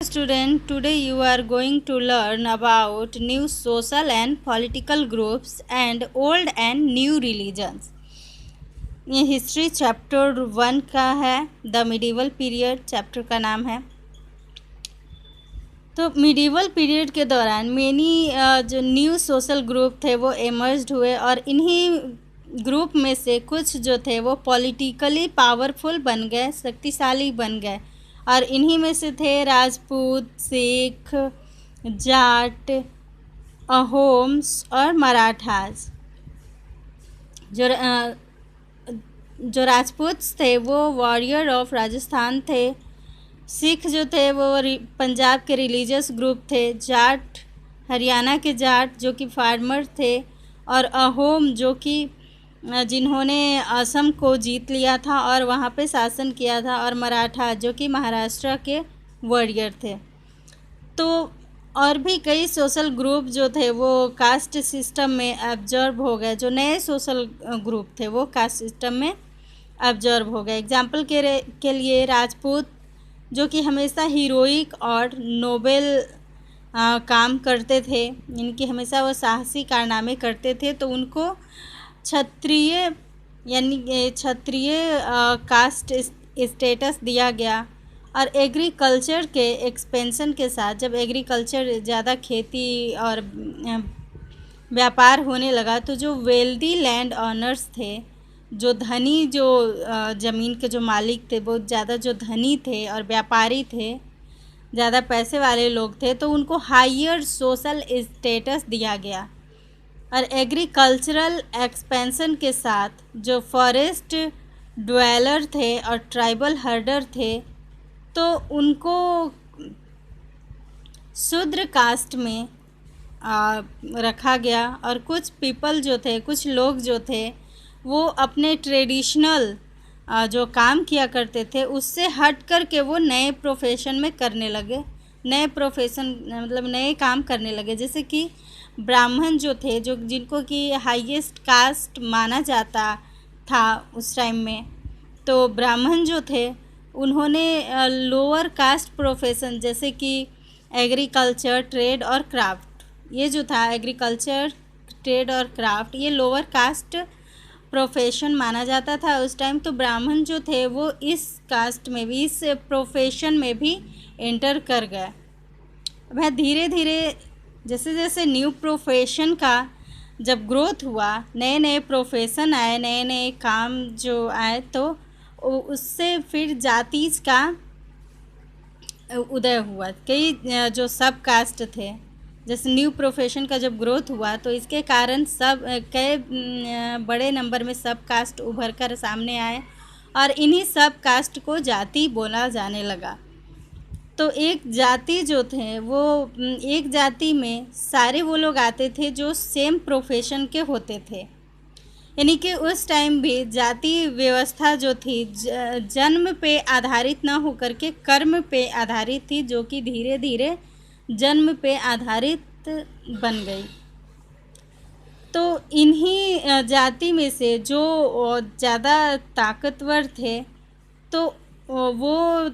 Student, today you are going to learn about new social and political groups and old and new religions. ये history chapter 1 का है। The medieval period chapter का नाम है। तो medieval period के दौरान मेनी जो न्यू सोशल ग्रुप थे वो एमर्ज्ड हुए और इन्हीं ग्रुप में से कुछ जो थे वो पॉलिटिकली पावरफुल बन गए, शक्तिशाली बन गए। और इन्हीं में से थे राजपूत, सिख, जाट, अहोम्स और मराठास। जो राजपूत थे वो वॉरियर ऑफ राजस्थान थे। सिख जो थे वो पंजाब के रिलीजियस ग्रुप थे। जाट हरियाणा के जाट जो कि फार्मर थे। और अहोम जो कि जिन्होंने असम को जीत लिया था और वहाँ पे शासन किया था। और मराठा जो कि महाराष्ट्र के वॉरियर थे। तो और भी कई सोशल ग्रुप जो थे वो कास्ट सिस्टम में एब्जॉर्ब हो गए। जो नए सोशल ग्रुप थे वो कास्ट सिस्टम में एब्जॉर्ब हो गए। एग्जाम्पल के लिए राजपूत जो कि हमेशा हीरोइक और नोबेल काम करते थे, इनकी हमेशा वो साहसी कारनामे करते थे, तो उनको क्षत्रिय यानी क्षत्रिय कास्ट स्टेटस दिया गया। और एग्रीकल्चर के एक्सपेंशन के साथ जब एग्रीकल्चर ज़्यादा खेती और व्यापार होने लगा तो जो वेल्दी लैंड ऑनर्स थे, जो धनी जो ज़मीन के जो मालिक थे, बहुत ज़्यादा जो धनी थे और व्यापारी थे, ज़्यादा पैसे वाले लोग थे, तो उनको हायर सोशल स्टेटस दिया गया। और एग्रीकल्चरल एक्सपेंशन के साथ जो फॉरेस्ट ड्वेलर थे और ट्राइबल हर्डर थे तो उनको शूद्र कास्ट में रखा गया। और कुछ पीपल जो थे, कुछ लोग जो थे वो अपने ट्रेडिशनल जो काम किया करते थे उससे हट कर के वो नए प्रोफेशन में करने लगे। नए प्रोफेशन मतलब नए काम करने लगे। जैसे कि ब्राह्मण जो थे, जो जिनको कि हाईएस्ट कास्ट माना जाता था उस टाइम में, तो ब्राह्मण जो थे उन्होंने लोअर कास्ट प्रोफेशन जैसे कि एग्रीकल्चर, ट्रेड और क्राफ्ट, ये जो था एग्रीकल्चर, ट्रेड और क्राफ्ट, ये लोअर कास्ट प्रोफेशन माना जाता था उस टाइम। तो ब्राह्मण जो थे वो इस कास्ट में भी, इस प्रोफेशन में भी एंटर कर गए। वह धीरे धीरे जैसे जैसे न्यू प्रोफेशन का जब ग्रोथ हुआ, नए नए प्रोफेशन आए, नए नए काम जो आए, तो उससे फिर जातीज का उदय हुआ। कई जो सब कास्ट थे, जैसे न्यू प्रोफेशन का जब ग्रोथ हुआ तो इसके कारण कई बड़े नंबर में सब कास्ट उभर कर सामने आए और इन्हीं सब कास्ट को जाति बोला जाने लगा। तो एक जाति जो थे वो एक जाति में सारे वो लोग आते थे जो सेम प्रोफेशन के होते थे। यानी कि उस टाइम भी जाति व्यवस्था जो थी जन्म पे आधारित ना होकर के कर्म पे आधारित थी, जो कि धीरे धीरे जन्म पे आधारित बन गई। तो इन्हीं जाति में से जो ज़्यादा ताकतवर थे तो वो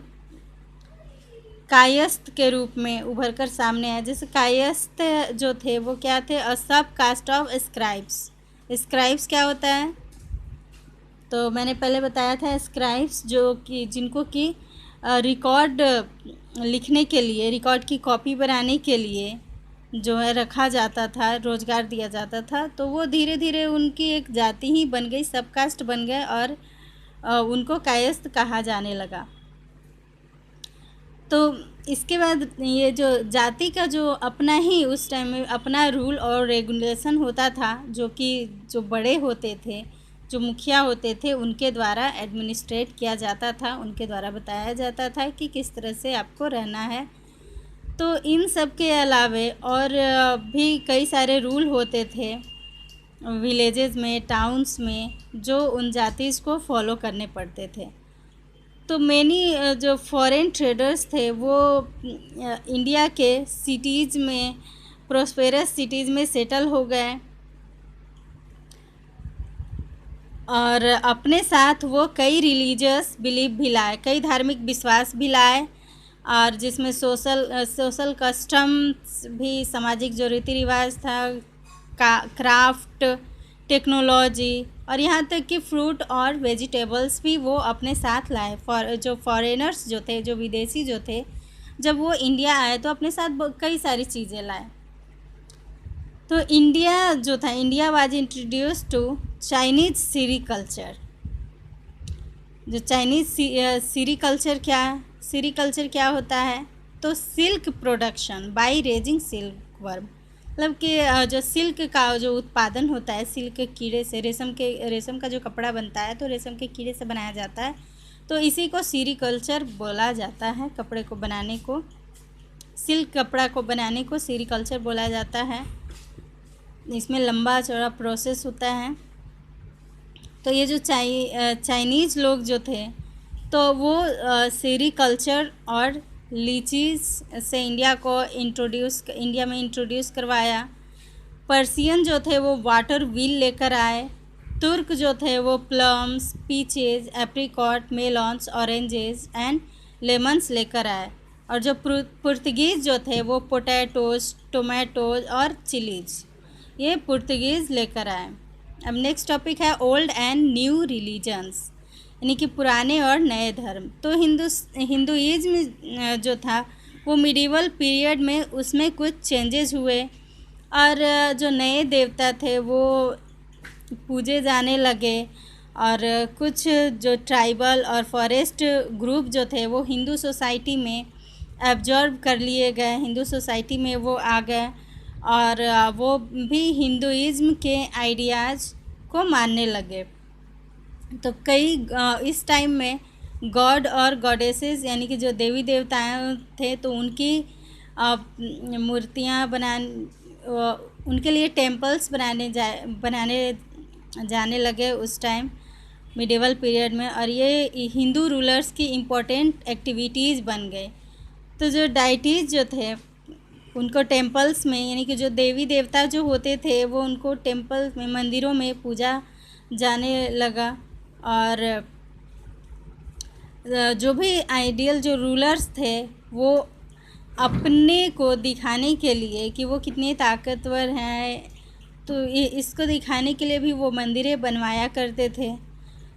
कायस्थ के रूप में उभर कर सामने आए। जैसे कायस्थ जो थे वो क्या थे? अ सब कास्ट ऑफ स्क्राइब्स। स्क्राइब्स क्या होता है? तो मैंने पहले बताया था, स्क्राइब्स जो कि जिनको कि रिकॉर्ड लिखने के लिए, रिकॉर्ड की कॉपी बनाने के लिए जो है रखा जाता था, रोज़गार दिया जाता था। तो वो धीरे धीरे उनकी एक जाति ही बन गई, सब कास्ट बन गए और उनको कायस्थ कहा जाने लगा। तो इसके बाद ये जो जाति का जो अपना ही उस टाइम में अपना रूल और रेगुलेशन होता था, जो कि जो बड़े होते थे, जो मुखिया होते थे, उनके द्वारा एडमिनिस्ट्रेट किया जाता था, उनके द्वारा बताया जाता था कि किस तरह से आपको रहना है। तो इन सब के अलावे और भी कई सारे रूल होते थे विलेजेस में, टाउन्स में, जो उन जातिज़ को फॉलो करने पड़ते थे। तो मैनी जो फॉरेन ट्रेडर्स थे वो इंडिया के सिटीज़ में, प्रोस्पेरस सिटीज़ में सेटल हो गए और अपने साथ वो कई रिलीजियस बिलीफ भी लाए, कई धार्मिक विश्वास भी लाए और जिसमें सोशल कस्टम्स भी, सामाजिक जो रीति रिवाज था, क्राफ्ट, टेक्नोलॉजी, और यहाँ तक कि फ्रूट और वेजिटेबल्स भी वो अपने साथ लाए। जो फॉरेनर्स जो थे, जो विदेशी जो थे, जब वो इंडिया आए तो अपने साथ कई सारी चीज़ें लाए। तो इंडिया जो था, India was introduce to Chinese sericulture. जो चाइनीज सीरीकल्चर क्या होता है? तो silk production by raising silk worm, मतलब कि जो सिल्क का जो उत्पादन होता है, सिल्क के कीड़े से, रेशम का जो कपड़ा बनता है तो रेशम के कीड़े से बनाया जाता है। तो इसी को सीरीकल्चर बोला जाता है। कपड़े को बनाने को, सिल्क कपड़ा को बनाने को सीरीकल्चर बोला जाता है। इसमें लंबा चौड़ा प्रोसेस होता है। तो ये जो चाइनीज़ लोग जो थे, तो वो सेरीकल्चर और लीचीज से इंडिया में इंट्रोड्यूस करवाया। पर्सियन जो थे वो वाटर व्हील लेकर आए। तुर्क जो थे वो plums, peaches, apricot, melons, oranges and lemons लेकर आए। और जो पुर्तगीज़ जो थे वो पोटैटोज, टोमेटोज और चिलीज, ये पुर्तगीज़ लेकर आए। अब नेक्स्ट टॉपिक है ओल्ड एंड न्यू रिलीजन्स, यानी कि पुराने और नए धर्म। तो हिंदुइज्म जो था वो मिडिवल पीरियड में उसमें कुछ चेंजेस हुए, और जो नए देवता थे वो पूजे जाने लगे, और कुछ जो ट्राइबल और फॉरेस्ट ग्रुप जो थे वो हिंदू सोसाइटी में एब्जॉर्ब कर लिए गए, हिंदू सोसाइटी में वो आ गए, और वो भी हिंदुइज्म के आइडियाज़ को मानने लगे। तो कई इस टाइम में गॉड और गॉडेसेस, यानी कि जो देवी देवताएं थे, तो उनकी मूर्तियां उनके लिए टेम्पल्स बनाने जाने लगे उस टाइम मिडिवल पीरियड में, और ये हिंदू रूलर्स की इम्पोर्टेंट एक्टिविटीज़ बन गए। तो जो डाइटीज़ जो थे उनको टेम्पल्स में, यानी कि जो देवी देवता जो होते थे वो उनको टेम्पल्स में, मंदिरों में पूजा जाने लगा। और जो भी आइडियल जो रूलर्स थे वो अपने को दिखाने के लिए कि वो कितने ताकतवर हैं, तो इसको दिखाने के लिए भी वो मंदिरें बनवाया करते थे।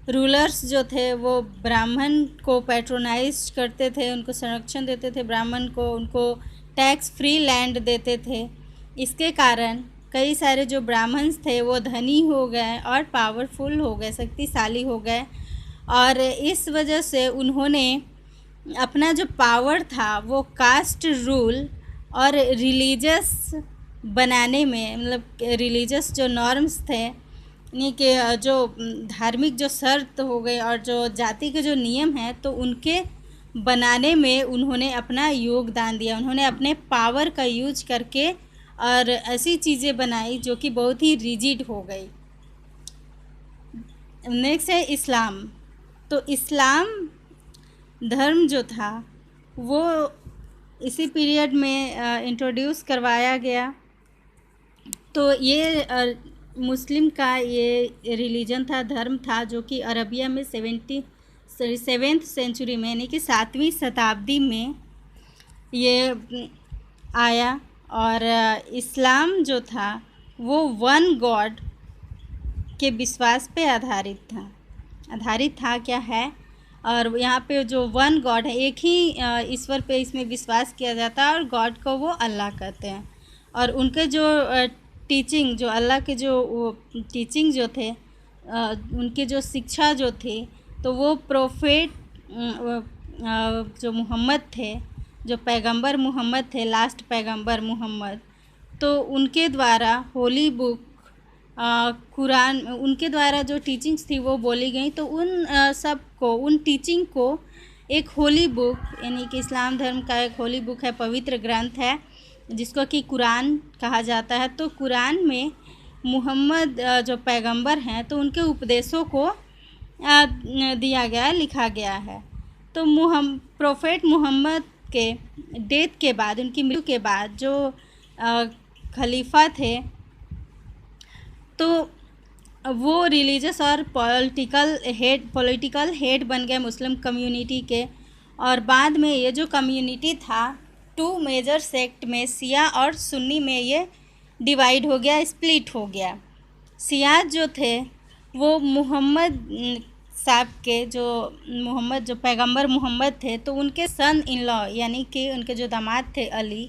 रूलर्स जो थे वो ब्राह्मण को पैट्रोनाइज करते थे, उनको संरक्षण देते थे ब्राह्मण को, उनको टैक्स फ्री लैंड देते थे। इसके कारण कई सारे जो ब्राह्मण्स थे वो धनी हो गए और पावरफुल हो गए, शक्तिशाली हो गए, और इस वजह से उन्होंने अपना जो पावर था वो कास्ट रूल और रिलीजियस बनाने में, मतलब रिलीजियस जो नॉर्म्स थे, यानी कि जो धार्मिक जो शर्त हो गए और जो जाति के जो नियम हैं, तो उनके बनाने में उन्होंने अपना योगदान दिया। उन्होंने अपने पावर का यूज करके और ऐसी चीज़ें बनाई जो कि बहुत ही रिजिड हो गई। नेक्स्ट है इस्लाम। तो इस्लाम धर्म जो था वो इसी पीरियड में इंट्रोड्यूस करवाया गया। तो ये मुस्लिम का ये रिलीजन था, धर्म था, जो कि अरबिया में 7th सेंचुरी में, यानी कि 7वीं शताब्दी में ये आया। और इस्लाम जो था वो वन गॉड के विश्वास पे आधारित था क्या है। और यहाँ पे जो वन गॉड है, एक ही ईश्वर पे इसमें विश्वास किया जाता है, और गॉड को वो अल्लाह कहते हैं। और उनके जो टीचिंग, जो अल्लाह के जो टीचिंग जो थे, उनकी जो शिक्षा जो थी, तो वो प्रोफेट जो मोहम्मद थे, जो पैगंबर मोहम्मद थे, लास्ट पैगंबर मोहम्मद, तो उनके द्वारा होली बुक कुरान, उनके द्वारा जो टीचिंग्स थी वो बोली गई। तो उन टीचिंग को एक होली बुक, यानी कि इस्लाम धर्म का एक होली बुक है, पवित्र ग्रंथ है, जिसको कि कुरान कहा जाता है। तो कुरान में मोहम्मद जो पैगंबर हैं, तो उनके उपदेशों को दिया गया, लिखा गया है। तो प्रोफेट मोहम्मद के डेथ के बाद, उनकी मृत्यु के बाद जो खलीफा थे, तो वो रिलीजियस और पॉलिटिकल हेड बन गए मुस्लिम कम्युनिटी के। और बाद में ये जो कम्युनिटी था 2 मेजर सेक्ट में, शिया और सुन्नी में ये डिवाइड हो गया, स्प्लिट हो गया। शिया जो थे वो मोहम्मद साहब के जो पैगंबर मोहम्मद थे, तो उनके सन इन लॉ यानी कि उनके जो दामाद थे अली,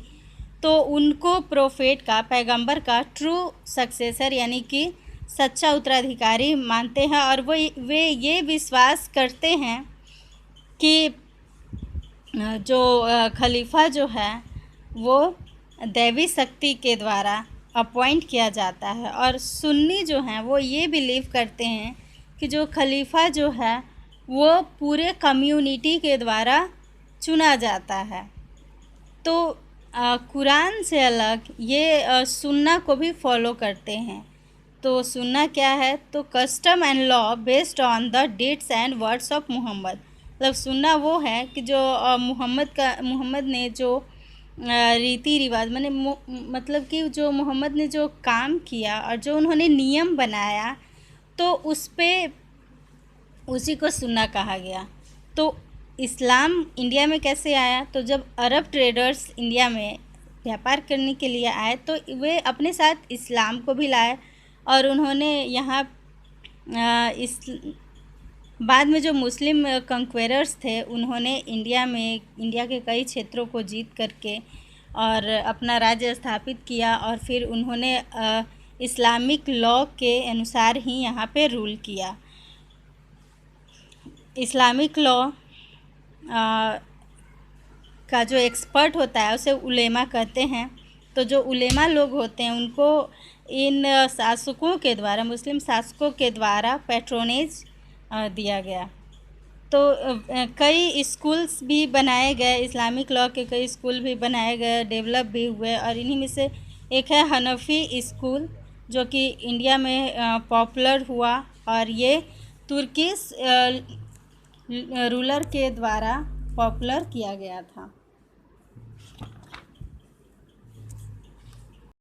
तो उनको प्रोफेट का, पैगंबर का ट्रू सक्सेसर यानी कि सच्चा उत्तराधिकारी मानते हैं। और वे ये विश्वास करते हैं कि जो खलीफा जो है वो दैवी शक्ति के द्वारा अपॉइंट किया जाता है। और सुन्नी जो हैं वो ये बिलीव करते हैं कि जो खलीफा जो है वो पूरे कम्युनिटी के द्वारा चुना जाता है। तो कुरान से अलग ये सुन्ना को भी फॉलो करते हैं। तो सुन्ना क्या है? तो custom and law based on the deeds and words of Muhammad. मतलब सुन्ना वो है कि जो मोहम्मद ने जो रीति रिवाज मतलब कि जो मोहम्मद ने जो काम किया और जो उन्होंने नियम बनाया, तो उसी को सुन्ना कहा गया। तो इस्लाम इंडिया में कैसे आया? तो जब अरब ट्रेडर्स इंडिया में व्यापार करने के लिए आए तो वे अपने साथ इस्लाम को भी लाए, और उन्होंने यहाँ बाद में जो मुस्लिम कंक्वेरर्स थे उन्होंने इंडिया के कई क्षेत्रों को जीत करके और अपना राज्य स्थापित किया, और फिर उन्होंने इस्लामिक लॉ के अनुसार ही यहाँ पे रूल किया। इस्लामिक लॉ का जो एक्सपर्ट होता है उसे उलेमा कहते हैं। तो जो उलेमा लोग होते हैं उनको इन शासकों के द्वारा, मुस्लिम शासकों के द्वारा पैट्रोनेज दिया गया। तो कई स्कूल्स भी बनाए गए, इस्लामिक लॉ के कई स्कूल भी बनाए गए, डेवलप भी हुए, और इन्हीं में से एक है हनफी स्कूल जो कि इंडिया में पॉपुलर हुआ, और ये तुर्किश रूलर के द्वारा पॉपुलर किया गया था।